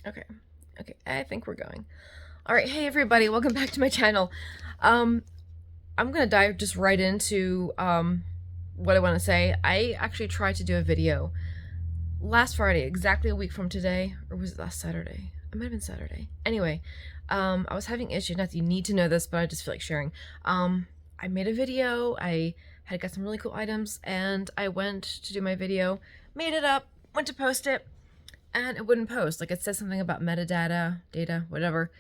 Okay. Okay, I think we're going. All right, hey everybody, welcome back to my channel. I'm gonna dive just right into what I want to say. I actually tried to do a video last Friday, exactly a week from today, or was it last Saturday? It might have been Saturday. Anyway, I was having issues. Not that you need to know this, but I just feel like sharing. I made a video. I had got some really cool items, and I went to do my video, made it up, went to post it, and it wouldn't post. Like, it says something about metadata, data, whatever.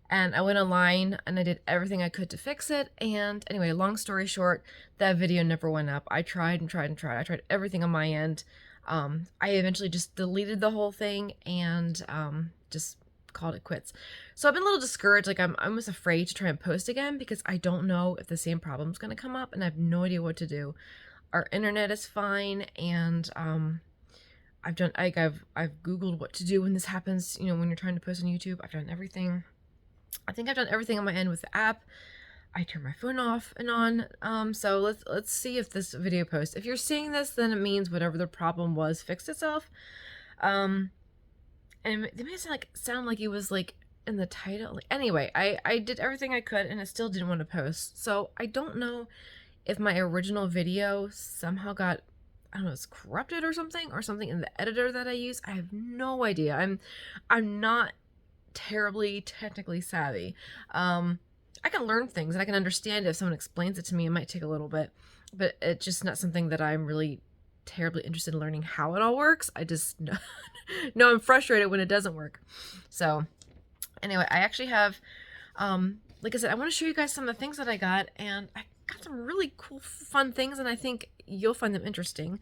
And I went online and I did everything I could to fix it. And anyway, long story short, that video never went up. I tried and tried and tried. I tried everything on my end. I eventually just deleted the whole thing and just called it quits. So I've been a little discouraged. Like, I'm almost afraid to try and post again because I don't know if the same problem's going to come up and I have no idea what to do. Our internet is fine, and I've Googled what to do when this happens, you know, when you're trying to post on YouTube. I've done everything. I think I've done everything on my end with the app. I turn my phone off and on. So let's see if this video posts. If you're seeing this, then it means whatever the problem was fixed itself. And it may sound like it was like in the title. Like, anyway, I did everything I could and it still didn't want to post. So I don't know if my original video somehow got, I don't know, it's corrupted or something in the editor that I use. I have no idea. I'm not terribly technically savvy. I can learn things and I can understand it if someone explains it to me. It might take a little bit, but it's just not something that I'm really terribly interested in learning how it all works. I just know, I'm frustrated when it doesn't work. So anyway, I actually have, like I said, I want to show you guys some of the things that I got, and I got some really cool, fun things, and I think you'll find them interesting.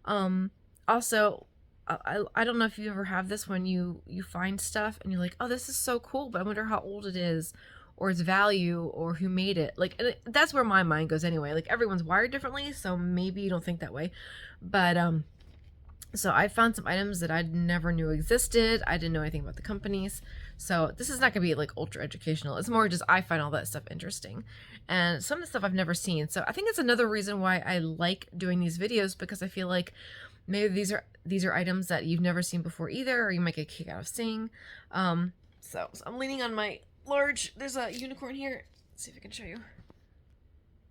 Also, I don't know if you ever have this when you find stuff and you're like, oh, this is so cool, but I wonder how old it is, or its value, or who made it. Like, that's where my mind goes anyway. Like, everyone's wired differently, so maybe you don't think that way. But so I found some items that I never knew existed. I didn't know anything about the companies. So this is not gonna be like ultra educational. It's more just I find all that stuff interesting. And some of the stuff I've never seen. So I think it's another reason why I like doing these videos, because I feel like maybe these are items that you've never seen before either, or you might get a kick out of seeing. So I'm leaning on my large, there's a unicorn here. Let's see if I can show you.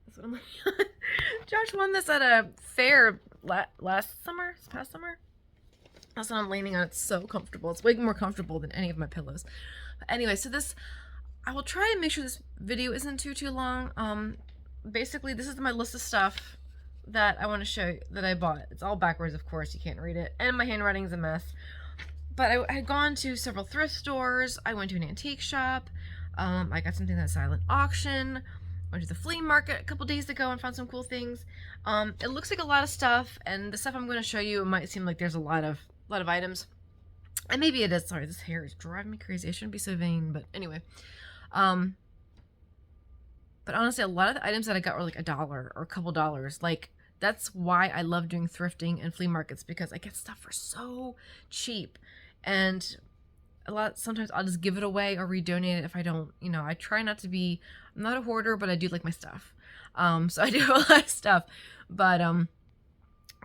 That's what I'm leaning on. Josh won this at a fair last summer, this past summer. That's what I'm leaning on. It's so comfortable. It's way more comfortable than any of my pillows. But anyway, so this, I will try and make sure this video isn't too long. Basically, this is my list of stuff that I want to show you that I bought. It's all backwards, of course, you can't read it, and my handwriting's a mess. But I had gone to several thrift stores. I went to an antique shop. I got something at a silent auction. Went to the flea market a couple days ago and found some cool things. It looks like a lot of stuff, and the stuff I'm going to show you, it might seem like there's a lot of items, and maybe it is. Sorry, this hair is driving me crazy. I shouldn't be so vain, but anyway. But honestly, a lot of the items that I got were like $1 or a couple dollars. Like, that's why I love doing thrifting and flea markets, because I get stuff for so cheap. And sometimes I'll just give it away or redonate it if I don't, you know, I try not to be, I'm not a hoarder, but I do like my stuff. So I do a lot of stuff, but,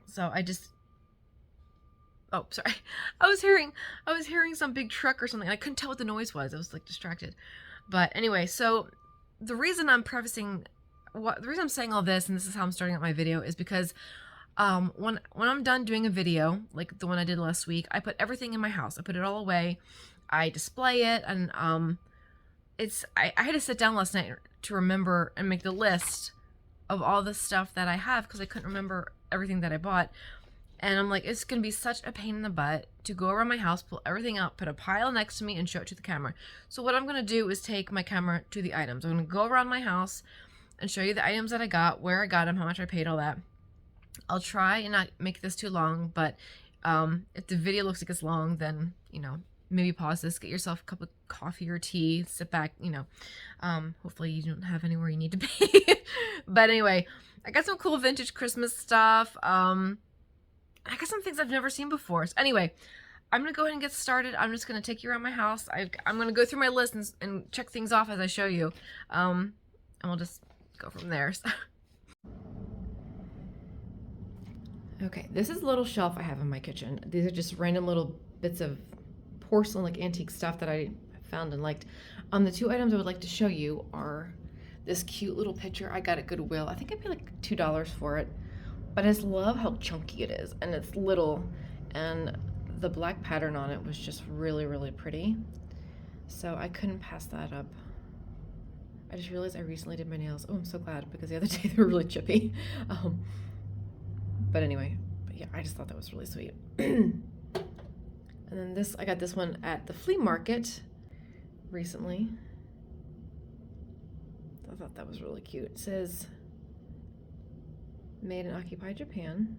so I just, oh, sorry. I was hearing some big truck or something. I couldn't tell what the noise was. I was like distracted. But anyway, so the reason I'm saying all this, and this is how I'm starting out my video, is because when I'm done doing a video, like the one I did last week, I put everything in my house. I put it all away. I display it, and I had to sit down last night to remember and make the list of all the stuff that I have, because I couldn't remember everything that I bought. And I'm like, it's going to be such a pain in the butt to go around my house, pull everything out, put a pile next to me, and show it to the camera. So what I'm going to do is take my camera to the items. I'm going to go around my house and show you the items that I got, where I got them, how much I paid, all that. I'll try and not make this too long, but if the video looks like it's long, then, you know, maybe pause this, get yourself a cup of coffee or tea, sit back, you know. Hopefully you don't have anywhere you need to be. But anyway, I got some cool vintage Christmas stuff. I got some things I've never seen before. So anyway, I'm going to go ahead and get started. I'm just going to take you around my house. I'm going to go through my list and check things off as I show you. And we'll just go from there. So. Okay, this is a little shelf I have in my kitchen. These are just random little bits of porcelain, like antique stuff that I found and liked. The two items I would like to show you are this cute little picture I got at Goodwill. I think I paid like $2 for it, but I just love how chunky it is, and it's little, and the black pattern on it was just really, really pretty. So I couldn't pass that up. I just realized I recently did my nails. Oh, I'm so glad, because the other day they were really chippy. But anyway, yeah, I just thought that was really sweet. And then this, I got this one at the flea market recently. I thought that was really cute. It says, made in Occupied Japan.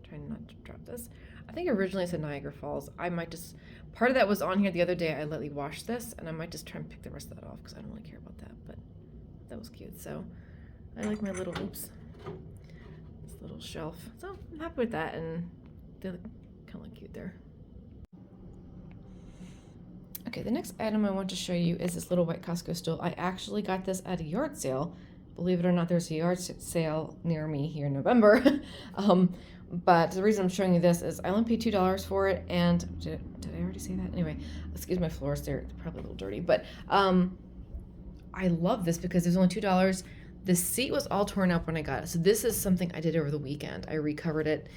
Trying not to drop this. I think originally it said Niagara Falls. I might just, part of that was on here the other day. I lightly washed this, and I might just try and pick the rest of that off because I don't really care about that, but that was cute. So I like my little, oops, this little shelf. So I'm happy with that, and they look kind of look cute there. Okay, the next item I want to show you is this little white Costco stool. I actually got this at a yard sale. Believe it or not, there's a yard sale near me here in November. But the reason I'm showing you this is I only paid $2 for it, and did I already say that? Anyway, excuse my floors, they're probably a little dirty, but I love this because there's only $2. The seat was all torn up when I got it, so this is something I did over the weekend. I recovered it.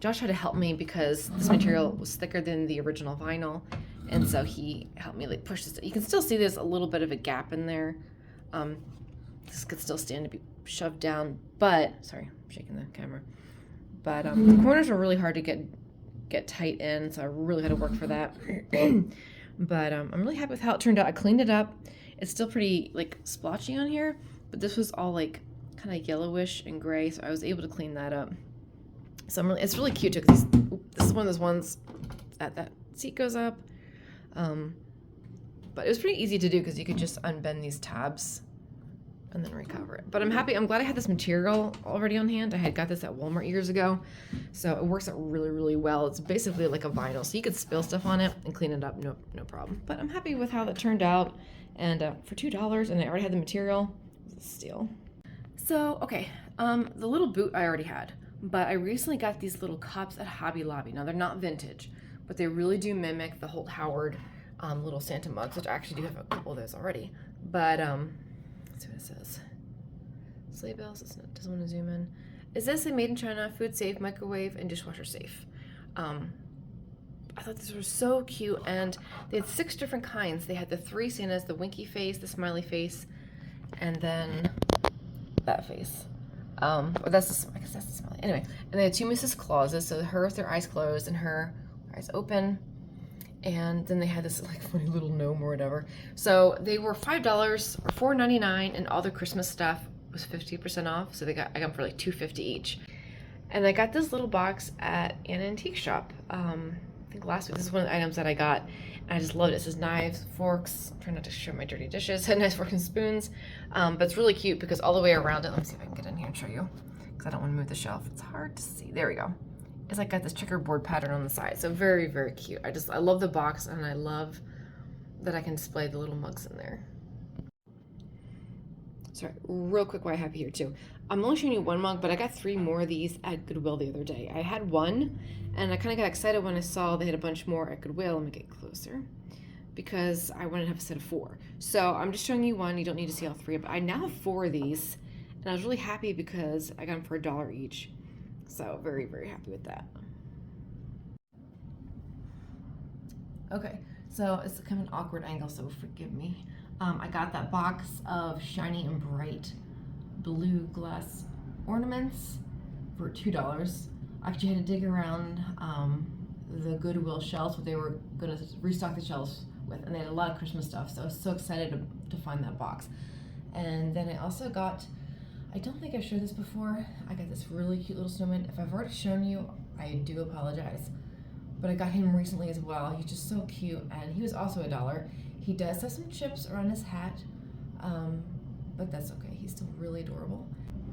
Josh had to help me because this material was thicker than the original vinyl, and so he helped me like push this. You can still see there's a little bit of a gap in there. This could still stand to be shoved down, but sorry, I'm shaking the camera. But the corners were really hard to get tight in, so I really had to work for that. But I'm really happy with how it turned out. I cleaned it up. It's still pretty like splotchy on here, but this was all like kind of yellowish and gray, so I was able to clean that up. So it's really cute too, because this is one of those ones that seat goes up. But it was pretty easy to do because you could just unbend these tabs and then recover it. But I'm happy, I'm glad I had this material already on hand. I had got this at Walmart years ago, so it works out really, really well. It's basically like a vinyl, so you could spill stuff on it and clean it up, no problem. But I'm happy with how that turned out, and for $2, and I already had the material, it was a steal. So, okay, the little boot I already had, but I recently got these little cups at Hobby Lobby. Now, they're not vintage, but they really do mimic the Holt Howard little Santa mugs, which I actually do have a couple of those already. But, let's see what it says. Sleigh bells, doesn't want to zoom in. Is this a made in China, food safe, microwave, and dishwasher safe? I thought these were so cute, and they had 6 different kinds. They had the 3 Santas, the winky face, the smiley face, and then that face. Or I guess that's the smiley. Anyway, and they had 2 Mrs. Clauses, so her with their eyes closed and her eyes open. And then they had this like funny little gnome or whatever. So they were $5 or $4.99, and all the Christmas stuff was 50% off. So I got them for like $2.50 each. And I got this little box at an antique shop. I think last week. This is one of the items that I got, and I just loved it. It says knives, forks. I'm trying not to show my dirty dishes. Knives, forks, and spoons. But it's really cute because all the way around it. Let me see if I can get in here and show you, because I don't want to move the shelf. It's hard to see. There we go. It's like got this checkerboard pattern on the side. So very, very cute. I love the box, and I love that I can display the little mugs in there. Sorry, real quick while I have you here too. I'm only showing you one mug, but I got 3 more of these at Goodwill the other day. I had one, and I kind of got excited when I saw they had a bunch more at Goodwill. Let me get closer, because I wanted to have a set of 4. So I'm just showing you one. You don't need to see all 3, but I now have 4 of these, and I was really happy because I got them for $1 each. So very, very happy with that. Okay, so it's kind of an awkward angle, so forgive me. I got that box of shiny and bright blue glass ornaments for $2. I actually had to dig around the Goodwill shelves, what they were going to restock the shelves with, and they had a lot of Christmas stuff, so I was so excited to find that box. And then I also got, I don't think I've showed this before, I got this really cute little snowman. If I've already shown you, I do apologize. But I got him recently as well. He's just so cute, and he was also $1. He does have some chips around his hat, but that's okay. He's still really adorable.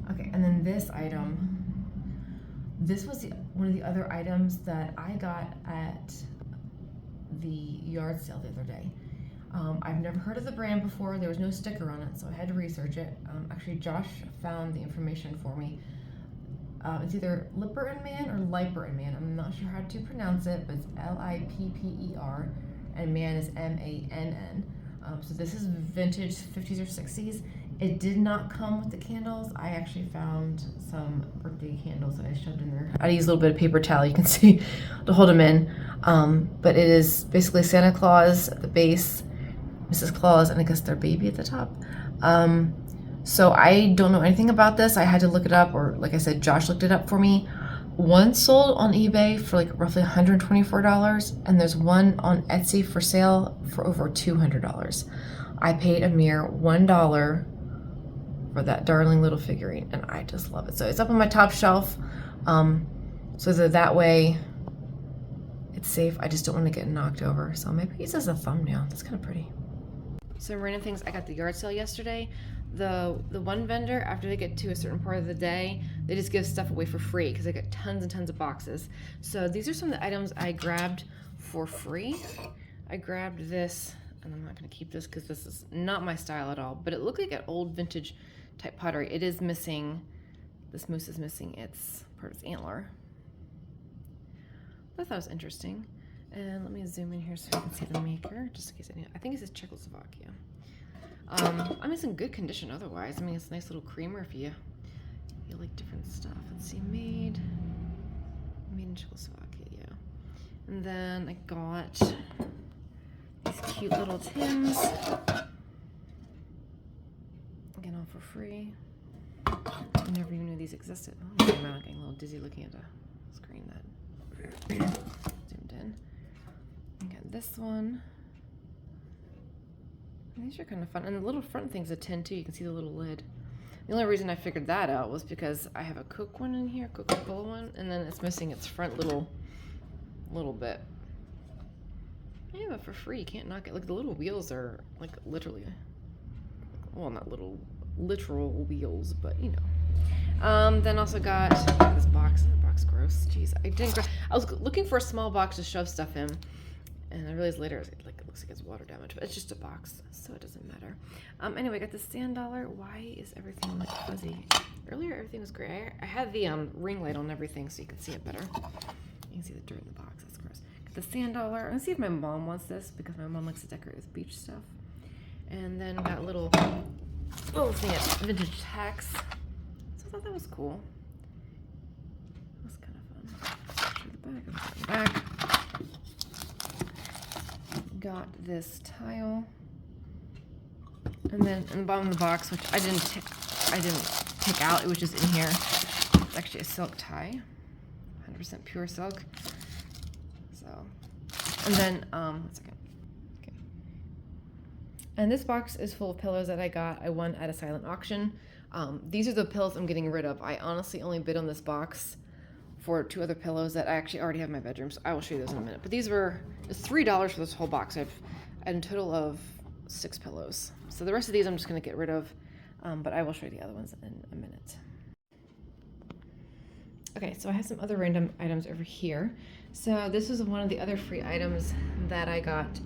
Okay, and then this item, this was one of the other items that I got at the yard sale the other day. I've never heard of the brand before. There was no sticker on it, so I had to research it. Actually, Josh found the information for me. It's either Lipper Man or Liper Man. I'm not sure how to pronounce it, but it's Lipper, and man is Mann. So this is vintage 50s or 60s. It did not come with the candles. I actually found some birthday candles that I shoved in there. I use a little bit of paper towel, you can see, to hold them in. But it is basically Santa Claus at the base, Mrs. Claus, and I guess their baby at the top. So I don't know anything about this. I had to look it up, or like I said, Josh looked it up for me. One sold on eBay for like roughly $124, and there's one on Etsy for sale for over $200. I paid a mere $1 for that darling little figurine, and I just love it. So it's up on my top shelf, so that way it's safe. I just don't want to get knocked over, so maybe use as a thumbnail. That's kind of pretty. Some random things. I got the yard sale yesterday. The one vendor, after they get to a certain part of the day, they just give stuff away for free because they get tons and tons of boxes. So these are some of the items I grabbed for free. I grabbed this, and I'm not going to keep this because this is not my style at all, but it looked like an old vintage type pottery. It is missing, this moose is missing its part of its antler. But I thought it was interesting. And let me zoom in here so you can see the maker, just in case I think it says Czechoslovakia. I mean, it's in good condition otherwise. I mean, it's a nice little creamer if you like different stuff. Let's see, made in Czechoslovakia, yeah. And then I got these cute little tins. Again, all for free. I never even knew these existed. Oh, I'm getting a little dizzy looking at the screen that zoomed in. I got this one. These are kind of fun. And the little front thing's a tin too. You can see the little lid. The only reason I figured that out was because I have a Coke one in here, Coca-Cola one, and then it's missing its front little bit. Yeah, but for free, you can't knock it. Like the little wheels are like literally, well, not little literal wheels, but you know. Then also got this box. Gross. Jeez, I was looking for a small box to shove stuff in, and I realized later it looks like it's water damage, but it's just a box, so it doesn't matter. Anyway, I got the sand dollar. Why is everything like fuzzy? Earlier everything was great. I had the ring light on everything so you can see it better. You can see the dirt in the box. That's gross. Got the sand dollar. I'm gonna see if my mom wants this because my mom likes to decorate with beach stuff. And then got a little thing at Vintage Tax. So I thought that was cool. That was kind of fun. Show the back. Got this tile, and then in the bottom of the box, which I didn't pick out, it was just in here. It's actually a silk tie, 100% pure silk. So, and then one second. Okay. And this box is full of pillows that I got. I won at a silent auction. These are the pillows I'm getting rid of. I honestly only bid on this box for 2 other pillows that I actually already have in my bedroom, so I will show you those in a minute. But these it's $3 for this whole box. I have a total of 6 pillows. So the rest of these I'm just gonna get rid of, but I will show you the other ones in a minute. Okay, so I have some other random items over here. So this is one of the other free items that I got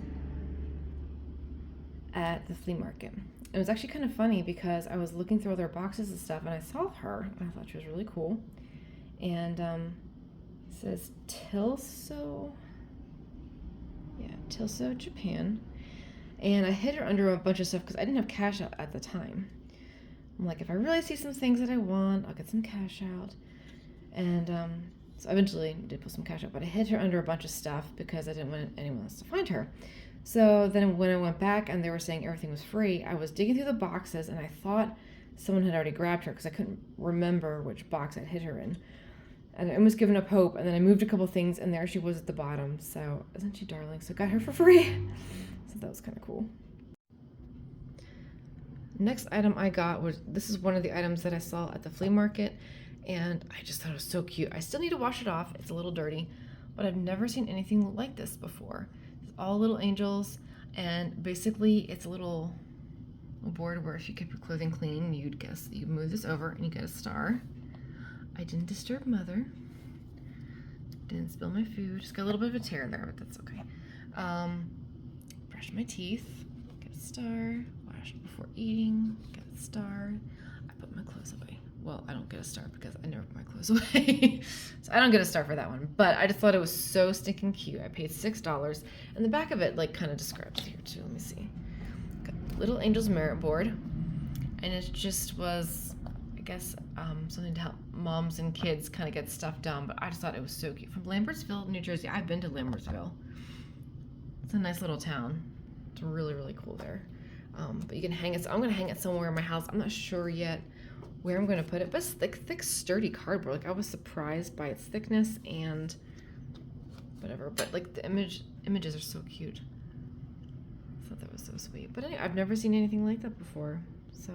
at the flea market. It was actually kind of funny because I was looking through all their boxes and stuff, and I saw her, and I thought she was really cool. And it says Tilso, Japan. And I hid her under a bunch of stuff because I didn't have cash out at the time. I'm like, if I really see some things that I want, I'll get some cash out. And so I eventually did put some cash out, but I hid her under a bunch of stuff because I didn't want anyone else to find her. So then when I went back and they were saying everything was free, I was digging through the boxes and I thought someone had already grabbed her because I couldn't remember which box I'd hid her in. And I almost given up hope, and then I moved a couple things, and there she was at the bottom. So isn't she darling? So got her for free. So that was kind of cool. Next item I got was, this is one of the items that I saw at the flea market, and I just thought it was so cute. I still need to wash it off. It's a little dirty, but I've never seen anything like this before. It's all little angels, and basically it's a little board where if you keep your clothing clean, you'd move this over and you get a star. I didn't disturb Mother. Didn't spill my food. Just got a little bit of a tear there, but that's okay. Brush my teeth. Get a star. Wash before eating. Get a star. I put my clothes away. well, I don't get a star because I never put my clothes away. So I don't get a star for that one. But I just thought it was so stinking cute. I paid $6. And the back of it, like, kind of describes here, too. Let me see. Got Little Angel's Merit Board. And it just was, I guess, something to help moms and kids kind of get stuff done. But I just thought it was so cute. From Lambertsville, New Jersey. I've been to Lambertsville. It's a nice little town. It's really, really cool there. But you can hang it. So I'm going to hang it somewhere in my house. I'm not sure yet where I'm going to put it. But it's like thick, sturdy cardboard. Like, I was surprised by its thickness and whatever. But, like, the images are so cute. I thought that was so sweet. But anyway, I've never seen anything like that before. So,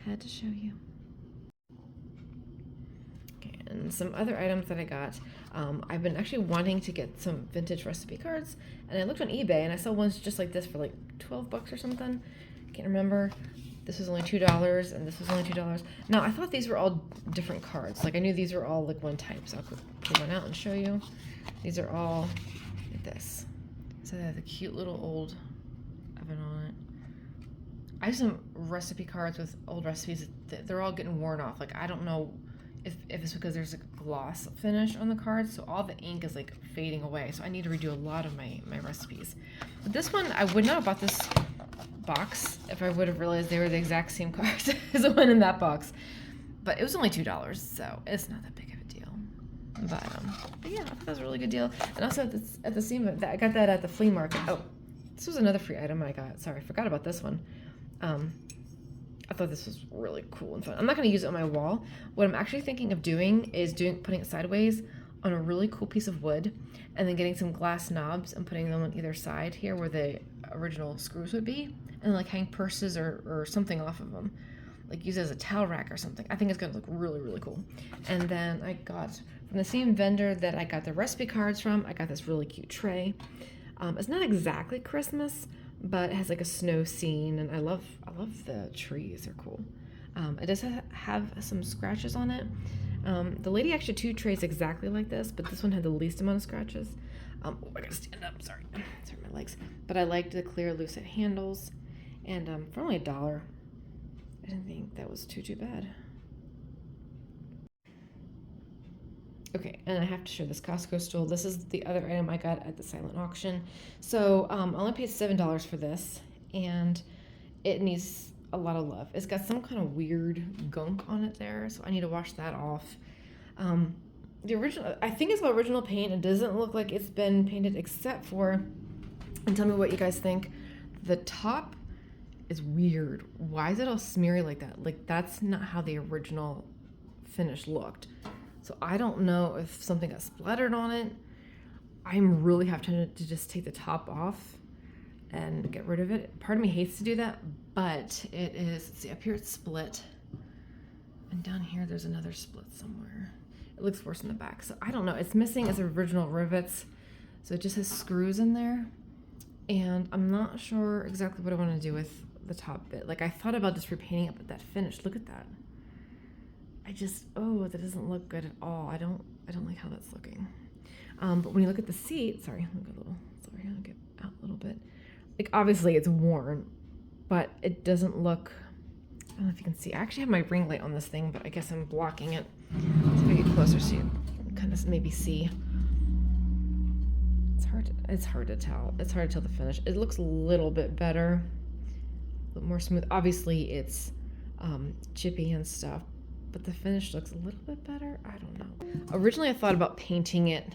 had to show you. Okay, and some other items that I got. I've been actually wanting to get some vintage recipe cards, and I looked on eBay and I saw ones just like this for like $12 or something. Can't remember. This was only $2 and this was only $2. Now I thought these were all different cards. Like, I knew these were all like one type, so I'll pull one out and show you. These are all like this. So they have the cute little old oven on it. I have some recipe cards with old recipes. They're all getting worn off. Like, I don't know if it's because there's a gloss finish on the cards, so all the ink is like fading away. So I need to redo a lot of my recipes. But this one, I would not have bought this box if I would have realized they were the exact same cards as the one in that box. But it was only $2, so it's not that big of a deal. But yeah, I thought that was a really good deal. And also at the same, I got that at the flea market. Oh, this was another free item I got. Sorry, I forgot about this one. I thought this was really cool and fun. I'm not going to use it on my wall. What I'm actually thinking of doing is putting it sideways on a really cool piece of wood, and then getting some glass knobs and putting them on either side here where the original screws would be, and like hang purses or something off of them, like use it as a towel rack or something. I think it's going to look really, really cool. And then I got from the same vendor that I got the recipe cards from, I got this really cute tray. It's not exactly Christmas, but it has like a snow scene, and I love the trees. They're cool. It does have some scratches on it. The lady actually had 2 trays exactly like this, but this one had the least amount of scratches. I gotta stand up. Sorry, my legs. But I liked the clear lucid handles, and for only $1, I didn't think that was too bad. Okay, and I have to show this Costco stool. This is the other item I got at the silent auction. So I only paid $7 for this, and it needs a lot of love. It's got some kind of weird gunk on it there, so I need to wash that off. The original, I think it's original paint. It doesn't look like it's been painted except for, and tell me what you guys think, the top is weird. Why is it all smeary like that? Like, that's not how the original finish looked. So I don't know if something got splattered on it. I'm really have to just take the top off and get rid of it. Part of me hates to do that, but it is, see up here it's split. And down here there's another split somewhere. It looks worse in the back. So I don't know, it's missing its original rivets. So it just has screws in there. And I'm not sure exactly what I want to do with the top bit. Like, I thought about just repainting it, but that finish, look at that. That doesn't look good at all. I don't like how that's looking. But when you look at the seat, sorry, I'll get out a little bit. Like, obviously it's worn, but it doesn't look, I don't know if you can see. I actually have my ring light on this thing, but I guess I'm blocking it. So if I get closer so you can kind of maybe see. It's hard to tell. It's hard to tell the finish. It looks a little bit better, a little more smooth. Obviously it's chippy and stuff, but the finish looks a little bit better. I don't know. Originally I thought about painting it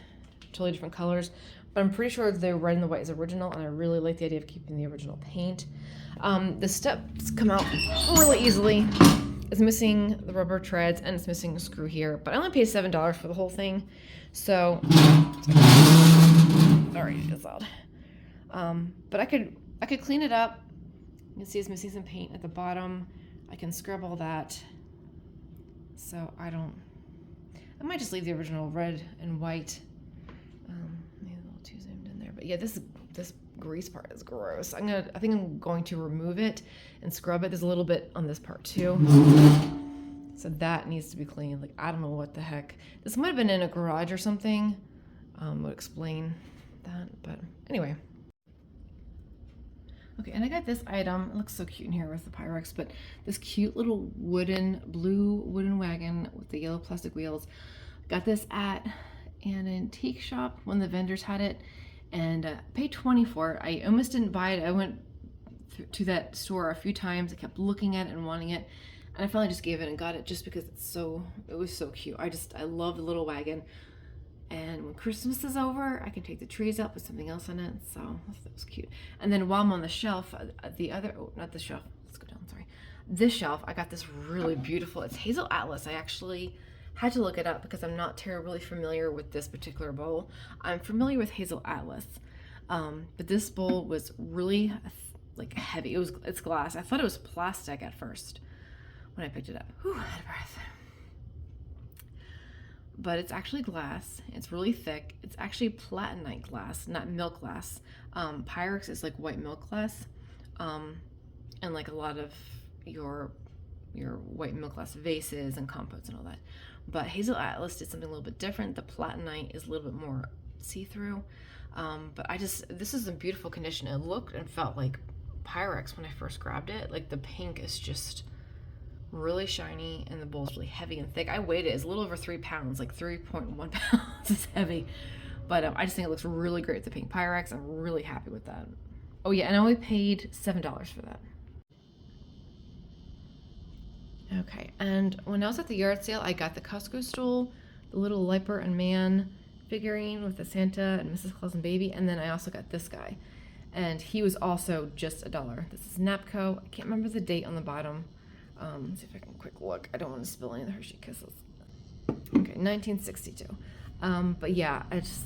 totally different colors, but I'm pretty sure the red and the white is original, and I really like the idea of keeping the original paint. The steps come out really easily. It's missing the rubber treads, and it's missing a screw here, but I only paid $7 for the whole thing. So, sorry, it's loud. But I could clean it up. You can see it's missing some paint at the bottom. I can scrub all that. So I might just leave the original red and white. Maybe a little too zoomed in there, but yeah, this grease part is gross. I think I'm going to remove it and scrub it. There's a little bit on this part too, so that needs to be cleaned. Like, I don't know what the heck. This might have been in a garage or something. Would explain that, but anyway. Okay, and I got this item. It looks so cute in here with the Pyrex, but this cute little blue wooden wagon with the yellow plastic wheels. Got this at an antique shop. One of the vendors had it, and paid 20 for it. I almost didn't buy it. I went to that store a few times. I kept looking at it and wanting it, and I finally just gave it and got it just because it was so cute. I love the little wagon. And when Christmas is over, I can take the trees out, put something else on it. So that was cute. And then while I'm on the shelf, not the shelf. Let's go down, sorry. This shelf, I got this really beautiful, it's Hazel Atlas. I actually had to look it up because I'm not terribly familiar with this particular bowl. I'm familiar with Hazel Atlas. But this bowl was really like heavy. It's glass. I thought it was plastic at first when I picked it up. Whew, I had a breath. But it's actually glass. It's really thick. It's actually platinite glass, not milk glass. Pyrex is like white milk glass, and like a lot of your white milk glass vases and compotes and all that. But Hazel Atlas did something a little bit different. The platinite is a little bit more see-through. But this is in beautiful condition. It looked and felt like Pyrex when I first grabbed it. Like the pink is just really shiny and the bowl's really heavy and thick. I weighed it. It's a little over 3 pounds, like 3.1 pounds. It's heavy, but I just think it looks really great with the pink Pyrex. I'm really happy with that. Oh yeah, and I only paid $7 for that. Okay, and when I was at the yard sale, I got the Costco stool, the little Liper and Man figurine with the Santa and Mrs. Claus and Baby, and then I also got this guy, and he was also just $1. This is Napco. I can't remember the date on the bottom. Let's see if I can quick look. I don't want to spill any of the Hershey Kisses. Okay, 1962. But yeah, as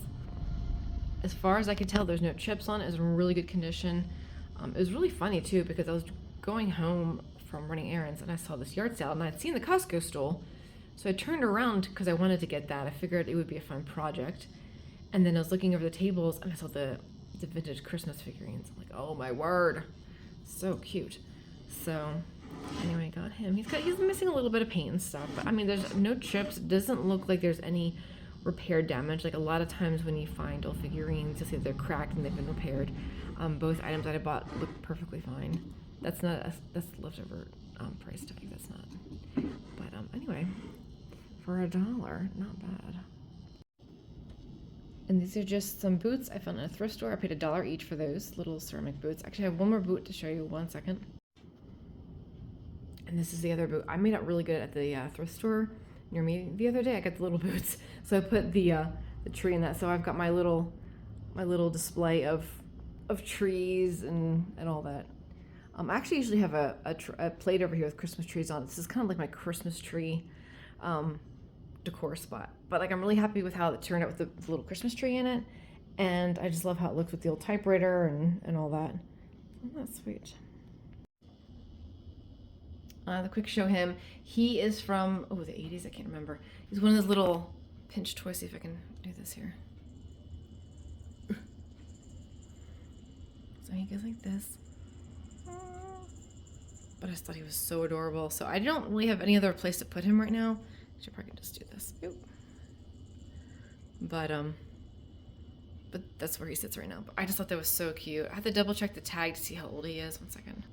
far as I could tell, there's no chips on it. It was in really good condition. It was really funny too because I was going home from running errands and I saw this yard sale and I'd seen the Costco stool. So I turned around because I wanted to get that. I figured it would be a fun project. And then I was looking over the tables and I saw the vintage Christmas figurines. I'm like, oh my word, so cute. So anyway, I got him. He's missing a little bit of paint and stuff, but I mean, there's no chips. It doesn't look like there's any repair damage. Like a lot of times when you find old figurines, you'll see that they're cracked and they've been repaired. Both items that I bought look perfectly fine. That's leftover price tag. That's not. But anyway, for $1, not bad. And these are just some boots I found in a thrift store. I paid $1 each for those little ceramic boots. Actually, I have one more boot to show you. 1 second. And this is the other boot. I made out really good at the thrift store near me the other day. I got the little boots, so I put the tree in that. So I've got my little display of trees and all that. I actually usually have a plate over here with Christmas trees on it. This is kind of like my Christmas tree decor spot. But like I'm really happy with how it turned out with the little Christmas tree in it, and I just love how it looks with the old typewriter and all that. Oh, that's sweet. The quick show him. He is from, the 80s, I can't remember. He's one of those little pinch toys. See if I can do this here. So he goes like this. But I just thought he was so adorable. So I don't really have any other place to put him right now. I should probably just do this. Oop. But that's where he sits right now. But I just thought that was so cute. I had to double check the tag to see how old he is. 1 second.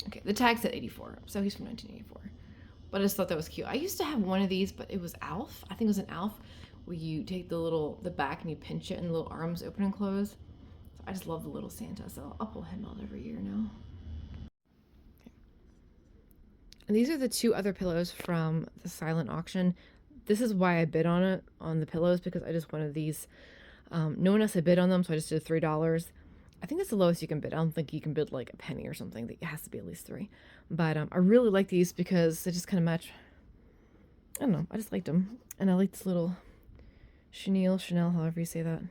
Okay, the tag said 84, so he's from 1984. But I just thought that was cute. I used to have one of these, but it was Alf. I think it was an Alf, where you take the back and you pinch it and the little arms open and close. So I just love the little Santa, so I'll pull him out every year now. Okay. And these are the 2 other pillows from the silent auction. This is why I bid on the pillows, because I just wanted these. No one else had bid on them, so I just did $3. I think that's the lowest you can bid. I don't think you can bid like a penny or something. It has to be at least 3. But I really like these because they just kind of match. I don't know. I just liked them. And I like this little Chanel, however you say that,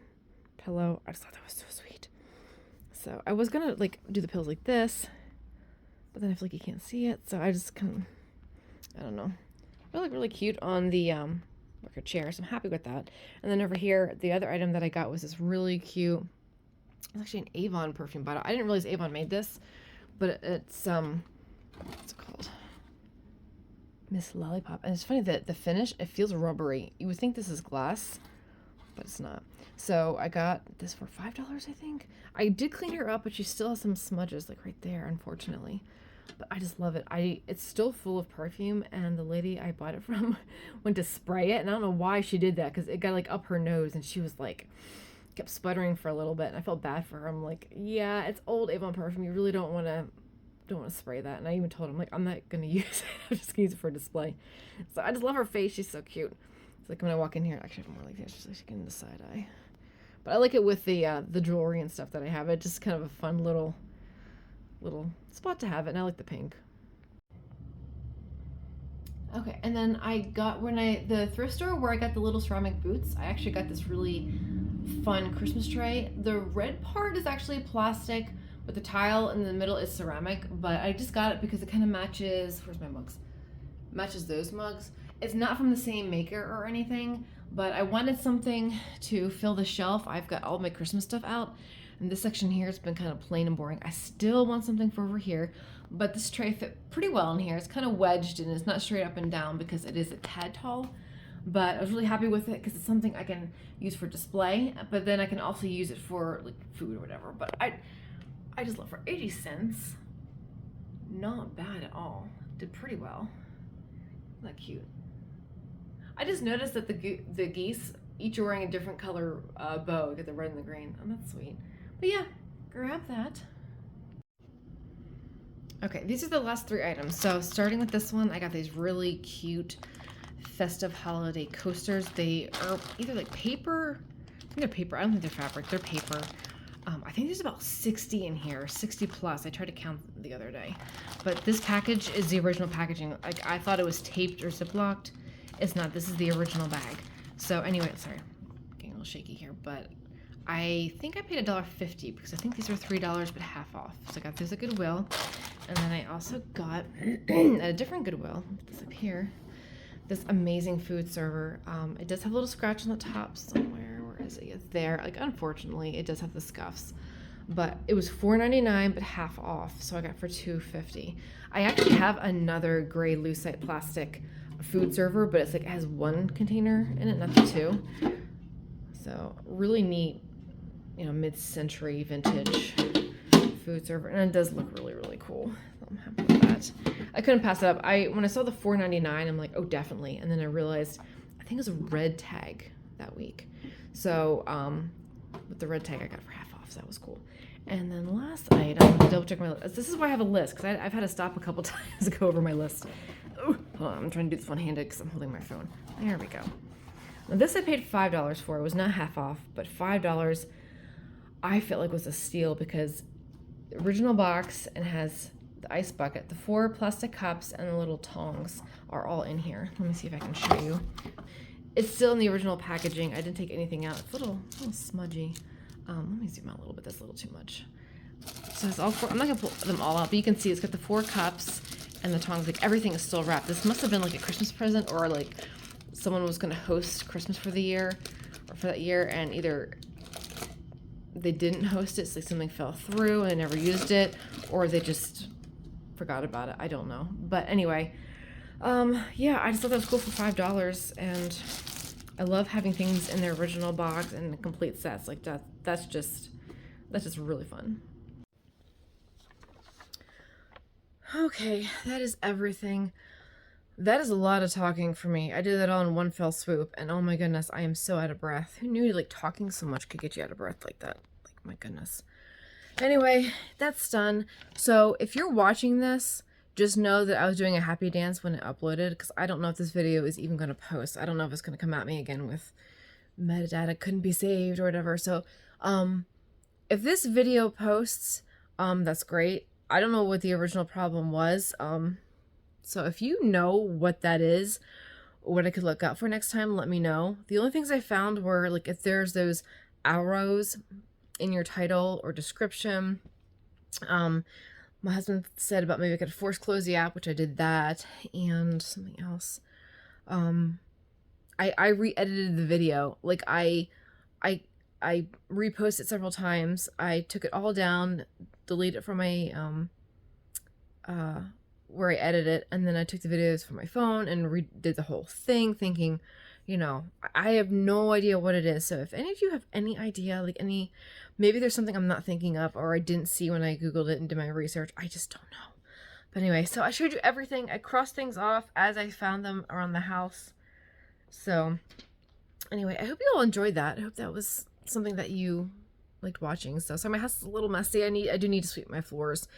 pillow. I just thought that was so sweet. So I was going to like do the pillows like this, but then I feel like you can't see it. So I just kind of, I don't know. They look really cute on the wicker chair. So I'm happy with that. And then over here, the other item that I got was this really cute, it's actually an Avon perfume bottle. I didn't realize Avon made this, but it's what's it called? Miss Lollipop. And it's funny that the finish, it feels rubbery. You would think this is glass, but it's not. So I got this for $5, I think. I did clean her up, but she still has some smudges like right there, unfortunately. But I just love it. It's still full of perfume, and the lady I bought it from went to spray it, and I don't know why she did that, because it got like up her nose, and she was like, kept sputtering for a little bit, and I felt bad for her. I'm like, yeah, it's old Avon perfume. You really don't want to spray that. And I even told him, like, I'm not gonna use it. I'm just gonna use it for display. So I just love her face. She's so cute. It's like when I walk in here, actually I have more like this, just like getting the side eye. But I like it with the jewelry and stuff that I have. It's just kind of a fun little spot to have it, and I like the pink. Okay, and then I got, the thrift store where I got the little ceramic boots, I actually got this really fun Christmas tray. The red part is actually plastic with the tile, and in the middle is ceramic, but I just got it because it kind of matches, where's my mugs? Matches those mugs. It's not from the same maker or anything, but I wanted something to fill the shelf. I've got all my Christmas stuff out, and this section here has been kind of plain and boring. I still want something for over here, but this tray fit pretty well in here. It's kind of wedged and it's not straight up and down because it is a tad tall, but I was really happy with it because it's something I can use for display, but then I can also use it for like food or whatever. But I just love it. For 80 cents, not bad at all. Did pretty well. Isn't that cute? I just noticed that the geese each are wearing a different color bow. Get the red and the green. Oh, that's sweet. But yeah, grab that. Okay, these are the last 3 items. So starting with this one, I got these really cute festive holiday coasters. They are either like paper. I think they're paper. I don't think they're fabric. They're paper. I think there's about 60 in here, 60 plus. I tried to count the other day. But this package is the original packaging. Like, I thought it was taped or ziplocked. It's not. This is the original bag. So anyway, sorry, getting a little shaky here, but I think I paid $1.50 because I think these are $3 but half off. So I got these at Goodwill. And then I also got at a different Goodwill, put this up here, this amazing food server. It does have a little scratch on the top somewhere. Where is it? It's there. Like, unfortunately, it does have the scuffs. But it was $4.99 but half off, so I got for $2.50. I actually have another gray lucite plastic food server, but it's like it has 1 container in it, not the 2. So really neat, you know, mid-century vintage food server, and it does look really, really cool. So I'm happy with that. I couldn't pass it up. When I saw the $4.99, I'm like, oh, definitely. And then I realized, I think it was a red tag that week. So with the red tag, I got it for half off, so that was cool. And then last item, double check my list. This is why I have a list, because I've had to stop a couple times to go over my list. Oh, hold on, I'm trying to do this one-handed because I'm holding my phone. There we go. Now this I paid $5 for. It was not half off, but $5 I felt like was a steal because the original box, and has the ice bucket, the 4 plastic cups, and the little tongs are all in here. Let me see if I can show you. It's still in the original packaging. I didn't take anything out. It's a little smudgy. Let me zoom out a little bit. That's a little too much. So it's all 4. I'm not gonna pull them all out, but you can see it's got the 4 cups and the tongs. Like, everything is still wrapped. This must have been like a Christmas present, or like someone was gonna host Christmas for the year, or for that year, and either they didn't host it, so like something fell through and they never used it, or they just forgot about it. I don't know. But anyway, yeah, I just thought that was cool for $5, and I love having things in their original box and complete sets like that. That's just really fun. Okay, that is everything. That is a lot of talking for me. I did that all in one fell swoop, and oh my goodness, I am so out of breath. Who knew like talking so much could get you out of breath like that? Like, my goodness. Anyway, that's done. So if you're watching this, just know that I was doing a happy dance when it uploaded, because I don't know if this video is even going to post. I don't know if it's going to come at me again with metadata couldn't be saved or whatever. So if this video posts, that's great. I don't know what the original problem was. So if you know what that is, what I could look out for next time, let me know. The only things I found were like if there's those arrows in your title or description. My husband said about maybe I could force close the app, which I did that, and something else. I re-edited the video. Like I reposted it several times. I took it all down, deleted it from my where I edited it, and then I took the videos from my phone and redid the whole thing, thinking, you know, I have no idea what it is. So if any of you have any idea, like maybe there's something I'm not thinking of or I didn't see when I Googled it and did my research, I just don't know. But anyway, so I showed you everything. I crossed things off as I found them around the house. So anyway, I hope you all enjoyed that. I hope that was something that you liked watching. So sorry, my house is a little messy. I do need to sweep my floors.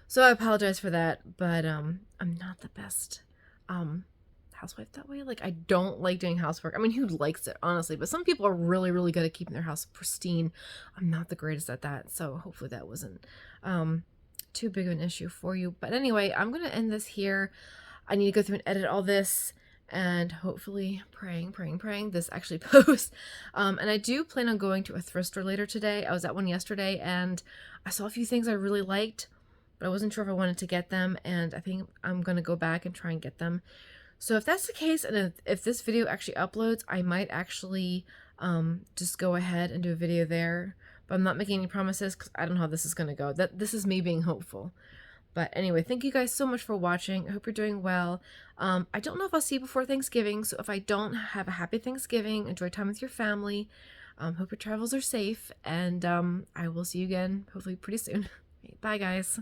So I apologize for that, but I'm not the best housewife that way. Like, I don't like doing housework. I mean, who likes it, honestly? But some people are really, really good at keeping their house pristine. I'm not the greatest at that, so hopefully that wasn't too big of an issue for you. But anyway, I'm gonna end this here. I need to go through and edit all this, and hopefully praying this actually posts. And I do plan on going to a thrift store later today. I was at one yesterday and I saw a few things I really liked, but I wasn't sure if I wanted to get them, and I think I'm gonna go back and try and get them. So if that's the case, and if this video actually uploads, I might actually just go ahead and do a video there. But I'm not making any promises because I don't know how this is going to go. This is me being hopeful. But anyway, thank you guys so much for watching. I hope you're doing well. I don't know if I'll see you before Thanksgiving, so if I don't, have a happy Thanksgiving. Enjoy time with your family. Hope your travels are safe, and I will see you again hopefully pretty soon. Bye, guys.